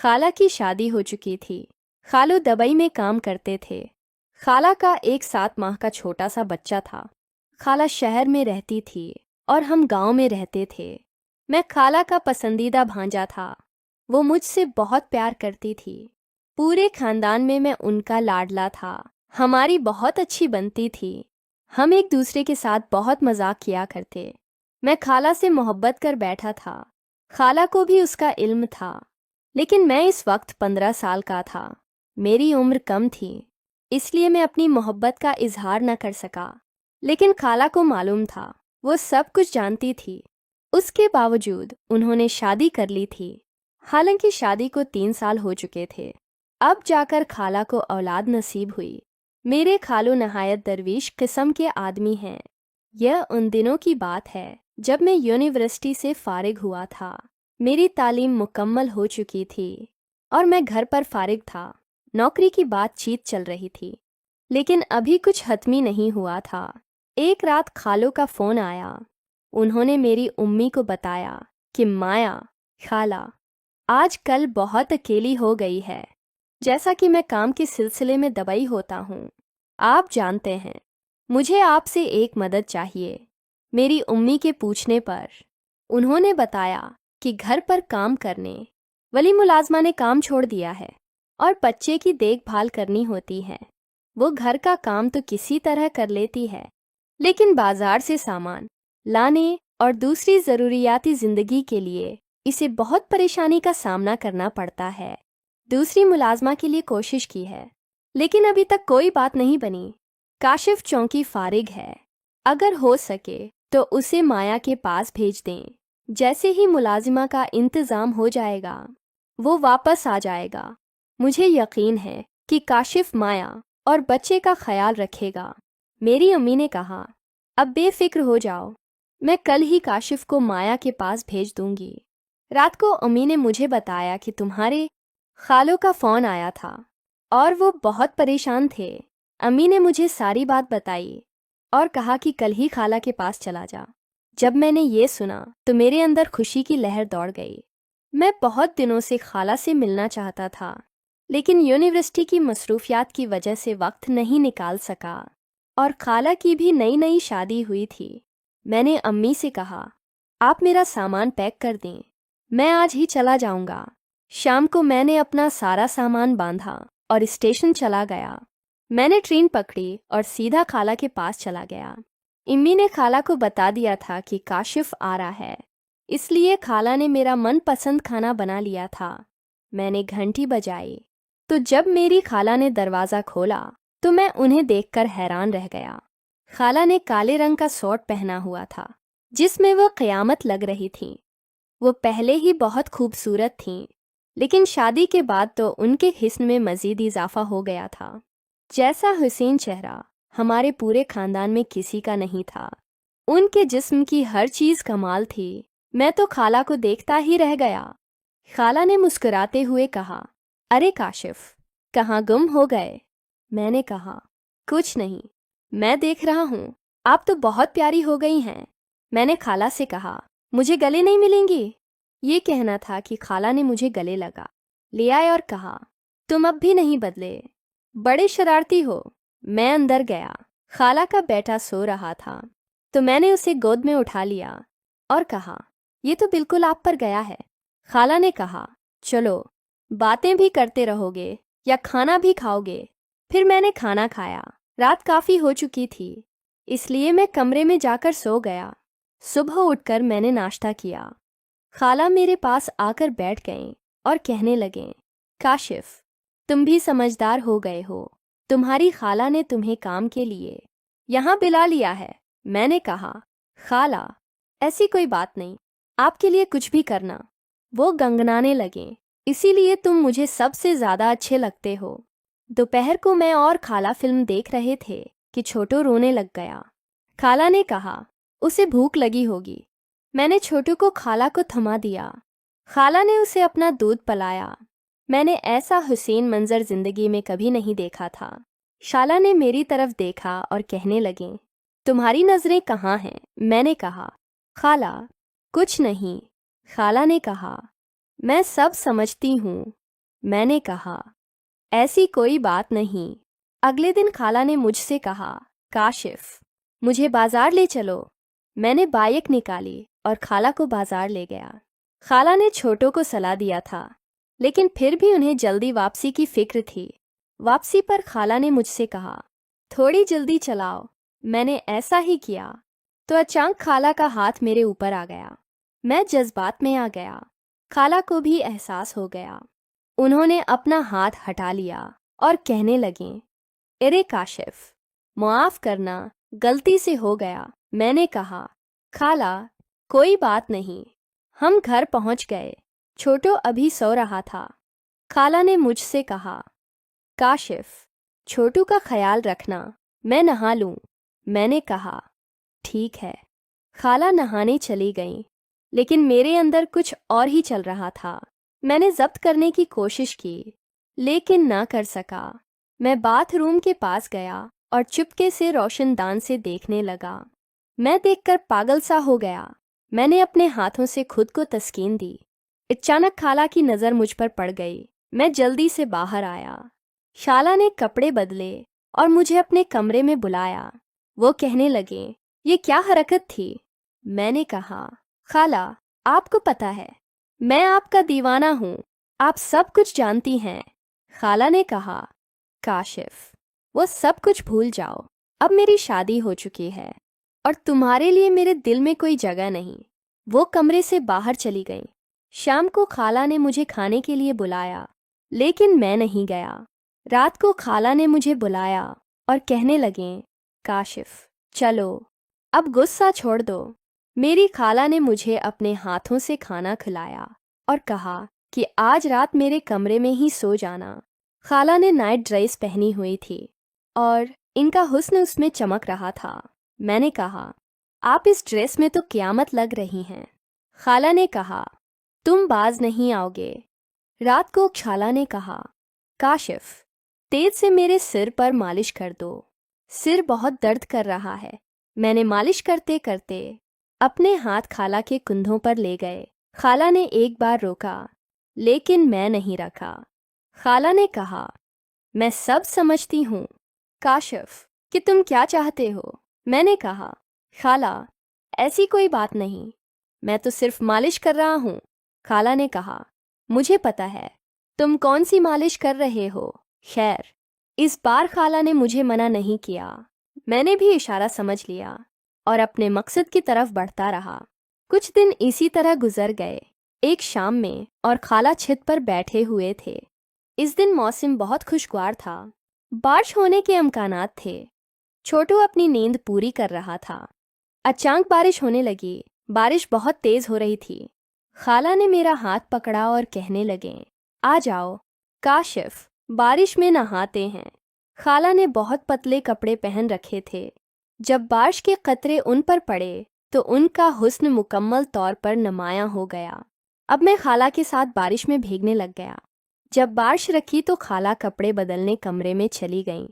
खाला की शादी हो चुकी थी। खालू दुबई में काम करते थे। खाला का एक 7 माह का छोटा सा बच्चा था। खाला शहर में रहती थी और हम गांव में रहते थे। मैं खाला का पसंदीदा भांजा था। वो मुझसे बहुत प्यार करती थी। पूरे खानदान में मैं उनका लाडला था। हमारी बहुत अच्छी बनती थी। हम एक दूसरे के साथ बहुत मजाक किया करते। मैं खाला से मोहब्बत कर बैठा था। खाला को भी उसका इल्म था, लेकिन मैं इस वक्त 15 साल का था। मेरी उम्र कम थी, इसलिए मैं अपनी मोहब्बत का इजहार न कर सका। लेकिन खाला को मालूम था, वो सब कुछ जानती थी। उसके बावजूद उन्होंने शादी कर ली थी। हालांकि शादी को 3 साल हो चुके थे। अब जाकर खाला को औलाद नसीब हुई। मेरे खालू नहायत दरवीश किस्म के आदमी हैं। यह उन दिनों की बात है जब मैं यूनिवर्सिटी से फारिग हुआ था। मेरी तालीम मुकम्मल हो चुकी थी और मैं घर पर फारिग था। नौकरी की बातचीत चल रही थी, लेकिन अभी कुछ हतमी नहीं हुआ था। एक रात खालों का फ़ोन आया। उन्होंने मेरी उम्मी को बताया कि माया, खाला आज कल बहुत अकेली हो गई है। जैसा कि मैं काम के सिलसिले में दुबई होता हूँ, आप जानते हैं, मुझे आपसे एक मदद चाहिए। मेरी उम्मी के पूछने पर उन्होंने बताया कि घर पर काम करने वाली मुलाजमा ने काम छोड़ दिया है और बच्चे की देखभाल करनी होती है। वो घर का काम तो किसी तरह कर लेती है, लेकिन बाजार से सामान लाने और दूसरी ज़रूरियाती ज़िंदगी के लिए इसे बहुत परेशानी का सामना करना पड़ता है। दूसरी मुलाजमा के लिए कोशिश की है, लेकिन अभी तक कोई बात नहीं बनी। काशिफ चौंकी फारिग है। अगर हो सके तो उसे माया के पास भेज दें। जैसे ही मुलाजिमा का इंतज़ाम हो जाएगा, वो वापस आ जाएगा। मुझे यकीन है कि काशिफ माया और बच्चे का ख्याल रखेगा। मेरी अम्मी ने कहा, अब बेफिक्र हो जाओ, मैं कल ही काशिफ को माया के पास भेज दूंगी। रात को अम्मी ने मुझे बताया कि तुम्हारे खालों का फ़ोन आया था और वो बहुत परेशान थे। अम्मी ने मुझे सारी बात बताई और कहा कि कल ही खाला के पास चला जा। जब मैंने ये सुना तो मेरे अंदर खुशी की लहर दौड़ गई। मैं बहुत दिनों से खाला से मिलना चाहता था, लेकिन यूनिवर्सिटी की मसरूफियात की वजह से वक्त नहीं निकाल सका और खाला की भी नई नई शादी हुई थी। मैंने अम्मी से कहा, आप मेरा सामान पैक कर दें, मैं आज ही चला जाऊंगा। शाम को मैंने अपना सारा सामान बांधा और स्टेशन चला गया। मैंने ट्रेन पकड़ी और सीधा खाला के पास चला गया। इम्मी ने खाला को बता दिया था कि काशिफ आ रहा है, इसलिए खाला ने मेरा मनपसंद खाना बना लिया था। मैंने घंटी बजाई तो जब मेरी खाला ने दरवाज़ा खोला तो मैं उन्हें देखकर हैरान रह गया। खाला ने काले रंग का सूट पहना हुआ था, जिसमें वह क़यामत लग रही थी। वो पहले ही बहुत खूबसूरत थीं, लेकिन शादी के बाद तो उनके हिस्न में मज़ीद इजाफा हो गया था। जैसा हुसैन चेहरा हमारे पूरे खानदान में किसी का नहीं था। उनके जिस्म की हर चीज़ कमाल थी। मैं तो खाला को देखता ही रह गया। खाला ने मुस्कुराते हुए कहा, अरे काशिफ, कहाँ गुम हो गए? मैंने कहा, कुछ नहीं, मैं देख रहा हूँ, आप तो बहुत प्यारी हो गई हैं। मैंने खाला से कहा, मुझे गले नहीं मिलेंगी? ये कहना था कि खाला ने मुझे गले लगा ले आए और कहा, तुम अब भी नहीं बदले, बड़े शरारती हो। मैं अंदर गया। खाला का बेटा सो रहा था, तो मैंने उसे गोद में उठा लिया और कहा, ये तो बिल्कुल आप पर गया है। खाला ने कहा, चलो, बातें भी करते रहोगे या खाना भी खाओगे? फिर मैंने खाना खाया। रात काफ़ी हो चुकी थी, इसलिए मैं कमरे में जाकर सो गया। सुबह उठकर मैंने नाश्ता किया। खाला मेरे पास आकर बैठ गईं और कहने लगें, काशिफ, तुम भी समझदार हो गए हो। तुम्हारी खाला ने तुम्हें काम के लिए यहाँ बुला लिया है। मैंने कहा, खाला, ऐसी कोई बात नहीं, आपके लिए कुछ भी करना। वो गंगनाने लगे, इसीलिए तुम मुझे सबसे ज़्यादा अच्छे लगते हो। दोपहर को मैं और खाला फिल्म देख रहे थे कि छोटू रोने लग गया। खाला ने कहा, उसे भूख लगी होगी। मैंने छोटू को खाला को थमा दिया। खाला ने उसे अपना दूध पिलाया। मैंने ऐसा हुसैन मंजर जिंदगी में कभी नहीं देखा था। शाला ने मेरी तरफ देखा और कहने लगे, तुम्हारी नज़रें कहाँ हैं? मैंने कहा, खाला, कुछ नहीं। खाला ने कहा, मैं सब समझती हूँ, میں نے کہا ایسی کوئی بات نہیں۔ اگلے دن خالہ نے مجھ سے کہا کاشف مجھے بازار لے چلو۔ میں نے بائک نکالی اور خالہ کو بازار لے گیا۔ خالہ نے چھوٹوں کو صلاح دیا تھا لیکن پھر بھی انہیں جلدی واپسی کی فکر تھی۔ واپسی پر خالہ نے مجھ سے کہا تھوڑی جلدی چلاؤ۔ میں نے ایسا ہی کیا تو اچانک خالہ کا ہاتھ میرے اوپر آ گیا۔ میں جذبات میں آ گیا۔ خالہ کو بھی احساس ہو گیا۔ انہوں نے اپنا ہاتھ ہٹا لیا اور کہنے لگیں ارے کاشف معاف کرنا، غلطی سے ہو گیا۔ میں نے کہا خالہ کوئی بات نہیں۔ ہم گھر پہنچ گئے۔ چھوٹو ابھی سو رہا تھا۔ خالہ نے مجھ سے کہا کاشف چھوٹو کا خیال رکھنا، میں نہا لوں۔ میں نے کہا ٹھیک ہے۔ خالہ نہانے چلی گئیں لیکن میرے اندر کچھ اور ہی چل رہا تھا۔ میں نے ضبط کرنے کی کوشش کی لیکن نہ کر سکا۔ میں باتھ روم کے پاس گیا اور چپکے سے روشن دان سے دیکھنے لگا۔ میں دیکھ کر پاگل سا ہو گیا۔ میں نے اپنے ہاتھوں سے خود کو تسکین دی۔ اچانک خالہ کی نظر مجھ پر پڑ گئی۔ میں جلدی سے باہر آیا۔ خالہ نے کپڑے بدلے اور مجھے اپنے کمرے میں بلایا۔ وہ کہنے لگے یہ کیا حرکت تھی؟ میں نے کہا خالہ آپ کو پتہ ہے میں آپ کا دیوانہ ہوں، آپ سب کچھ جانتی ہیں۔ خالہ نے کہا کاشف وہ سب کچھ بھول جاؤ، اب میری شادی ہو چکی ہے اور تمہارے لیے میرے دل میں کوئی جگہ نہیں۔ وہ کمرے سے باہر چلی گئیں۔ شام کو خالہ نے مجھے کھانے کے لیے بلایا لیکن میں نہیں گیا۔ رات کو خالہ نے مجھے بلایا اور کہنے لگیں کاشف چلو اب غصہ چھوڑ دو۔ میری خالہ نے مجھے اپنے ہاتھوں سے کھانا کھلایا اور کہا کہ آج رات میرے کمرے میں ہی سو جانا۔ خالہ نے نائٹ ڈریس پہنی ہوئی تھی اور ان کا حسن اس میں چمک رہا تھا۔ میں نے کہا آپ اس ڈریس میں تو قیامت لگ رہی ہیں۔ خالہ نے کہا تم باز نہیں آؤ گے۔ رات کو خالہ نے کہا کاشف تیز سے میرے سر پر مالش کر دو، سر بہت درد کر رہا ہے۔ میں نے مالش کرتے کرتے اپنے ہاتھ خالہ کے کندھوں پر لے گئے۔ خالہ نے ایک بار روکا لیکن میں نہیں رکھا۔ خالہ نے کہا میں سب سمجھتی ہوں کاشف کہ تم کیا چاہتے ہو۔ میں نے کہا خالہ ایسی کوئی بات نہیں، میں تو صرف مالش کر رہا ہوں۔ خالہ نے کہا مجھے پتا ہے تم کون سی مالش کر رہے ہو۔ خیر اس بار خالہ نے مجھے منع نہیں کیا۔ میں نے بھی اشارہ سمجھ لیا اور اپنے مقصد کی طرف بڑھتا رہا۔ کچھ دن اسی طرح گزر گئے۔ ایک شام میں اور خالہ چھت پر بیٹھے ہوئے تھے۔ اس دن موسم بہت خوشگوار تھا، بارش ہونے کے امکانات تھے۔ چھوٹو اپنی نیند پوری کر رہا تھا۔ اچانک بارش ہونے لگی۔ بارش بہت تیز ہو رہی تھی۔ خالہ نے میرا ہاتھ پکڑا اور کہنے لگیں آ جاؤ کاشف بارش میں نہاتے ہیں۔ خالہ نے بہت پتلے کپڑے پہن رکھے تھے۔ جب بارش کے قطرے ان پر پڑے تو ان کا حسن مکمل طور پر نمایاں ہو گیا۔ اب میں خالہ کے ساتھ بارش میں بھیگنے لگ گیا۔ جب بارش رکھی تو خالہ کپڑے بدلنے کمرے میں چلی گئیں۔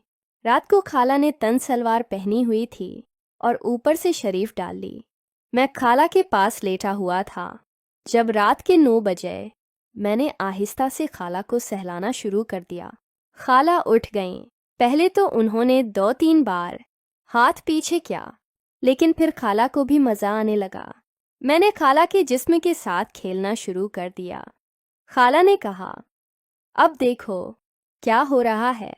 رات کو خالہ نے تن سلوار پہنی ہوئی تھی اور اوپر سے شریف ڈال لی۔ میں خالہ کے پاس لیٹا ہوا تھا۔ جب رات کے 9 بجے میں نے آہستہ سے خالہ کو سہلانا شروع کر دیا۔ خالہ اٹھ گئیں۔ پہلے تو انہوں نے 2-3 بار ہاتھ پیچھے کیا لیکن پھر خالہ کو بھی مزہ آنے لگا۔ میں نے خالہ کے جسم کے ساتھ کھیلنا شروع کر دیا۔ خالہ نے کہا اب دیکھو کیا ہو رہا ہے۔